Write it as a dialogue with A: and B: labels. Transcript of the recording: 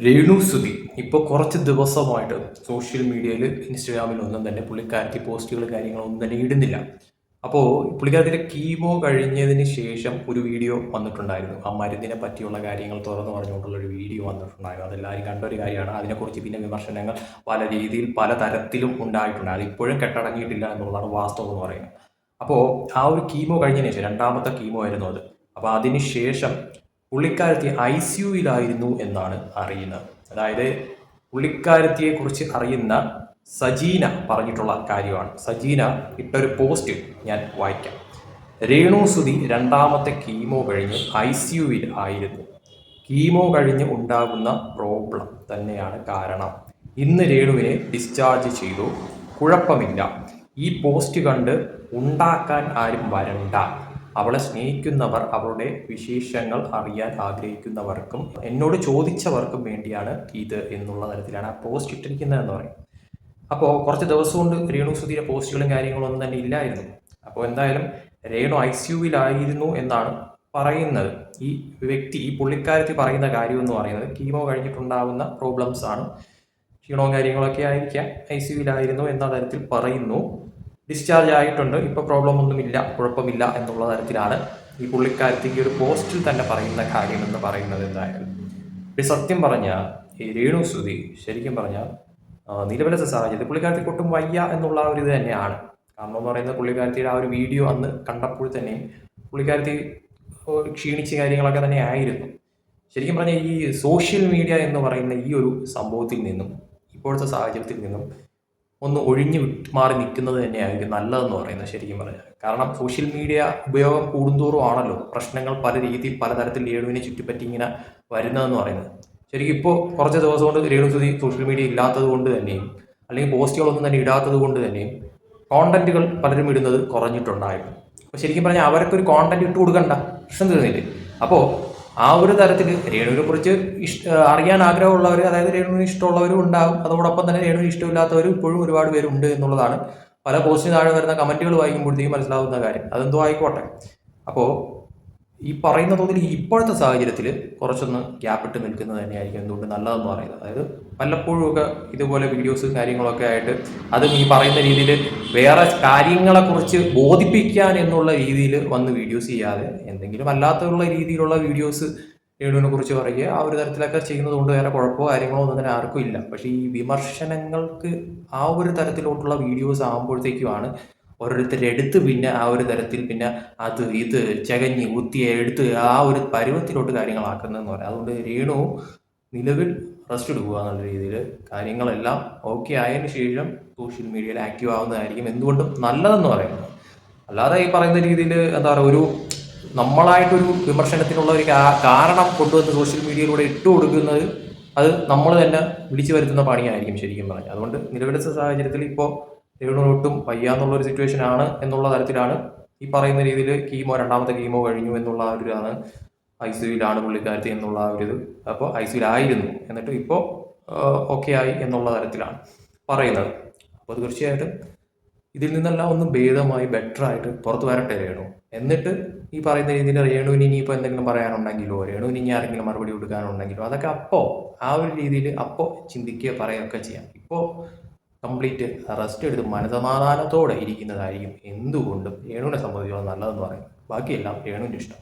A: രേണു സുധി ഇപ്പോൾ കുറച്ച് ദിവസമായിട്ട് സോഷ്യൽ മീഡിയയിൽ ഇൻസ്റ്റഗ്രാമിലൊന്നും തന്നെ പുള്ളിക്കാരത്തി പോസ്റ്റുകൾ കാര്യങ്ങളൊന്നും തന്നെ ഇടുന്നില്ല. അപ്പോൾ പുള്ളിക്കാരത്തിൻ്റെ കീമോ കഴിഞ്ഞതിന് ശേഷം ഒരു വീഡിയോ വന്നിട്ടുണ്ടായിരുന്നു. ആ മരുന്നിനെ പറ്റിയുള്ള കാര്യങ്ങൾ തുറന്നു പറഞ്ഞുകൊണ്ടുള്ള ഒരു വീഡിയോ വന്നിട്ടുണ്ടായിരുന്നു. അതെല്ലാവരും കണ്ടൊരു കാര്യമാണ്. അതിനെക്കുറിച്ച് പിന്നെ വിമർശനങ്ങൾ പല രീതിയിൽ പല തരത്തിലും ഉണ്ടായിട്ടുണ്ട്. അതിപ്പോഴും കെട്ടടങ്ങിയിട്ടില്ല എന്നുള്ളതാണ് വാസ്തവം എന്ന് പറയുന്നത്. അപ്പോൾ ആ ഒരു കീമോ കഴിഞ്ഞതിന് ശേഷം രണ്ടാമത്തെ കീമോ ആയിരുന്നു അത്. അപ്പോൾ അതിന് ശേഷം പുള്ളിക്കാരത്തി ICUവിലായിരുന്നു എന്നാണ് അറിയുന്നത്. അതായത് പുള്ളിക്കാരത്തിയെക്കുറിച്ച് അറിയുന്ന സജീന പറഞ്ഞിട്ടുള്ള കാര്യമാണ്. സജീന ഇട്ടൊരു പോസ്റ്റ് ഞാൻ വായിക്കാം. രേണു സുധി രണ്ടാമത്തെ കീമോ കഴിഞ്ഞ് ICUവിൽ ആയിരുന്നു. കീമോ കഴിഞ്ഞ് ഉണ്ടാകുന്ന പ്രോബ്ലം തന്നെയാണ് കാരണം. ഇന്ന് രേണുവിനെ ഡിസ്ചാർജ് ചെയ്തു. കുഴപ്പമില്ല. ഈ പോസ്റ്റ് കണ്ട് ഉണ്ടാക്കാൻ ആരും വരണ്ട. അവളെ സ്നേഹിക്കുന്നവർ, അവളുടെ വിശേഷങ്ങൾ അറിയാൻ ആഗ്രഹിക്കുന്നവർക്കും എന്നോട് ചോദിച്ചവർക്കും വേണ്ടിയാണ് ഇത് എന്നുള്ള തരത്തിലാണ് ആ പോസ്റ്റ് ഇട്ടിരിക്കുന്നതെന്ന് പറയും. അപ്പോൾ കുറച്ച് ദിവസം കൊണ്ട് രേണു സുധീരെ പോസ്റ്റുകളും കാര്യങ്ങളും ഒന്നും തന്നെ ഇല്ലായിരുന്നു. അപ്പോൾ എന്തായാലും രേണു ICUവിലായിരുന്നു എന്നാണ് പറയുന്നത്. ഈ വ്യക്തി, ഈ പുള്ളിക്കാരത്തി പറയുന്ന കാര്യം എന്ന് പറയുന്നത് കീമോ കഴിഞ്ഞിട്ടുണ്ടാകുന്ന പ്രോബ്ലംസ് ആണ്, ക്ഷീണവും കാര്യങ്ങളൊക്കെ ആയിരിക്കാം. ICUവിലായിരുന്നു എന്ന തരത്തിൽ പറയുന്നു. ഡിസ്ചാർജ് ആയിട്ടുണ്ട്, ഇപ്പോൾ പ്രോബ്ലം ഒന്നുമില്ല, കുഴപ്പമില്ല എന്നുള്ള തരത്തിലാണ് ഈ പുള്ളിക്കാരത്തിക്ക് ഒരു പോസ്റ്റിൽ തന്നെ പറയുന്ന കാര്യമെന്ന് പറയുന്നത്. എന്തായാലും ഈ സത്യം പറഞ്ഞാൽ ഈ രേണു സുധി ശരിക്കും പറഞ്ഞാൽ നിലവിലത്തെ സാഹചര്യത്തിൽ പുള്ളിക്കാരത്തിക്ക് ഒട്ടും വയ്യ എന്നുള്ള ഒരു ഇത് തന്നെയാണ്. കാരണം എന്ന് പറയുന്നത് പുള്ളിക്കാരത്തിയുടെ ആ ഒരു വീഡിയോ അന്ന് കണ്ടപ്പോൾ തന്നെയും പുള്ളിക്കാരത്തി ക്ഷീണിച്ച കാര്യങ്ങളൊക്കെ തന്നെ ആയിരുന്നു. ശരിക്കും പറഞ്ഞാൽ ഈ സോഷ്യൽ മീഡിയ എന്ന് പറയുന്ന ഈ ഒരു സംഭവത്തിൽ നിന്നും ഇപ്പോഴത്തെ സാഹചര്യത്തിൽ നിന്നും ഒന്ന് ഒഴിഞ്ഞു മാറി നിൽക്കുന്നത് തന്നെയായിരിക്കും നല്ലതെന്ന് പറയുന്നത് ശരിക്കും പറഞ്ഞാൽ. കാരണം സോഷ്യൽ മീഡിയ ഉപയോഗം കൂടുന്തോറും ആണല്ലോ പ്രശ്നങ്ങൾ പല രീതിയിൽ പലതരത്തിൽ രേണുവിനെ ചുറ്റിപ്പറ്റി ഇങ്ങനെ വരുന്നതെന്ന് പറയുന്നത്. ശരിക്കും ഇപ്പോൾ കുറച്ച് ദിവസം കൊണ്ട് രേണു സുധി സോഷ്യൽ മീഡിയ ഇല്ലാത്തത് കൊണ്ട് തന്നെയും അല്ലെങ്കിൽ പോസ്റ്റുകളൊന്നും തന്നെ ഇടാത്തത് കൊണ്ട് തന്നെയും കോണ്ടന്റുകൾ പലരും ഇടുന്നത് കുറഞ്ഞിട്ടുണ്ടായിരുന്നു. അപ്പോൾ ശരിക്കും പറഞ്ഞാൽ അവർക്കൊരു കോണ്ടന്റ് ഇട്ട് കൊടുക്കണ്ട, പ്രശ്നം തീർന്നില്ലേ? അപ്പോൾ ആ ഒരു തരത്തിൽ രേണുവിനെ കുറിച്ച് അറിയാൻ ആഗ്രഹമുള്ളവർ, അതായത് രേണുവിന് ഇഷ്ടമുള്ളവരും ഉണ്ടാകും. അതോടൊപ്പം തന്നെ രേണുവിന് ഇഷ്ടമില്ലാത്തവരും ഇപ്പോഴും ഒരുപാട് പേരുണ്ട് എന്നുള്ളതാണ് പല പോസ്റ്റിന് താഴെ വരുന്ന കമന്റുകൾ വായിക്കുമ്പോഴത്തേക്കും മനസ്സിലാവുന്ന കാര്യം. അതെന്തോ ആയിക്കോട്ടെ. അപ്പോൾ ഈ പറയുന്ന തോതിൽ ഇപ്പോഴത്തെ സാഹചര്യത്തിൽ കുറച്ചൊന്ന് ഗ്യാപ്പിട്ട് നിൽക്കുന്നത് തന്നെയായിരിക്കും എന്തുകൊണ്ട് നല്ലതെന്ന് പറയുന്നത്. അതായത് വല്ലപ്പോഴും ഒക്കെ ഇതുപോലെ വീഡിയോസ് കാര്യങ്ങളൊക്കെ ആയിട്ട് അതും ഈ പറയുന്ന രീതിയിൽ വേറെ കാര്യങ്ങളെക്കുറിച്ച് ബോധിപ്പിക്കാൻ എന്നുള്ള രീതിയിൽ വന്ന് വീഡിയോസ് ചെയ്യാതെ എന്തെങ്കിലും അല്ലാത്തുള്ള രീതിയിലുള്ള വീഡിയോസ് രേണുവിനെ കുറിച്ച് പറയുക, ആ ഒരു തരത്തിലൊക്കെ ചെയ്യുന്നത് കൊണ്ട് വേറെ കുഴപ്പമോ കാര്യങ്ങളോ ഒന്നും തന്നെ ആർക്കും ഇല്ല. പക്ഷേ ഈ വിമർശനങ്ങൾക്ക് ആ ഒരു തരത്തിലോട്ടുള്ള വീഡിയോസ് ആകുമ്പോഴത്തേക്കുമാണ് ഓരോരുത്തരെടുത്ത് പിന്നെ ആ ഒരു തരത്തിൽ പിന്നെ അത് ഇത് ചകഞ്ഞ് കുത്തിയെ എടുത്ത് ആ ഒരു പരുവത്തിലോട്ട് കാര്യങ്ങളാക്കുന്നതെന്ന് പറയാം. അതുകൊണ്ട് രേണു നിലവിൽ റെസ്റ്റ് എടുക്കുക എന്നുള്ള രീതിയിൽ കാര്യങ്ങളെല്ലാം ഓക്കെ ആയതിനു ശേഷം സോഷ്യൽ മീഡിയയിൽ ആക്റ്റീവ് ആവുന്നതായിരിക്കും എന്തുകൊണ്ടും നല്ലതെന്ന് പറയുന്നത്. അല്ലാതെ ഈ പറയുന്ന രീതിയിൽ എന്താ പറയുക, ഒരു നമ്മളായിട്ടൊരു വിമർശനത്തിനുള്ള ഒരു കാരണം കൊണ്ടുവന്ന് സോഷ്യൽ മീഡിയയിലൂടെ ഇട്ട് കൊടുക്കുന്നത് അത് നമ്മൾ തന്നെ വിളിച്ചു വരുത്തുന്ന പണിയായിരിക്കും ശരിക്കും പറഞ്ഞാൽ. അതുകൊണ്ട് നിലവിലത്തെ സാഹചര്യത്തിൽ ഇപ്പോൾ രേണുവിനൊട്ടും വയ്യാന്നുള്ളൊരു സിറ്റുവേഷൻ ആണ് എന്നുള്ള തരത്തിലാണ് ഈ പറയുന്ന രീതിയിൽ രണ്ടാമത്തെ കീമോ കഴിഞ്ഞു എന്നുള്ള ആ ഒരു ഇതാണ്. ICUവിലാണ് പുള്ളിക്കാരത്തി എന്നുള്ള ആ ഒരു ഇത്. അപ്പോൾ ICUവിലായിരുന്നു, എന്നിട്ട് ഇപ്പോൾ ഓക്കെ ആയി എന്നുള്ള തരത്തിലാണ് പറയുന്നത്. അപ്പോൾ തീർച്ചയായിട്ടും ഇതിൽ നിന്നെല്ലാം ഒന്ന് ഭേദമായി ബെറ്റർ ആയിട്ട് പുറത്ത് വരട്ടെ രേണു. എന്നിട്ട് ഈ പറയുന്ന രീതിയിൽ രേണുവിന് ഇനിയിപ്പോൾ എന്തെങ്കിലും പറയാനുണ്ടെങ്കിലോ രേണുവിന് ഇനി ആരെങ്കിലും മറുപടി കൊടുക്കാനുണ്ടെങ്കിലോ അതൊക്കെ അപ്പോൾ ആ ഒരു രീതിയിൽ അപ്പോൾ ചിന്തിക്കുക പറയുകയൊക്കെ ചെയ്യാം. ഇപ്പോൾ കംപ്ലീറ്റ് റെസ്റ്റ് എടുത്ത് മനസമാധാനത്തോടെ ഇരിക്കുന്നതായിരിക്കും എന്തുകൊണ്ടും രേണുവിനെ സംബന്ധിച്ചോളം നല്ലതെന്ന് പറയും. ബാക്കിയെല്ലാം രേണുവിൻ്റെ ഇഷ്ടം.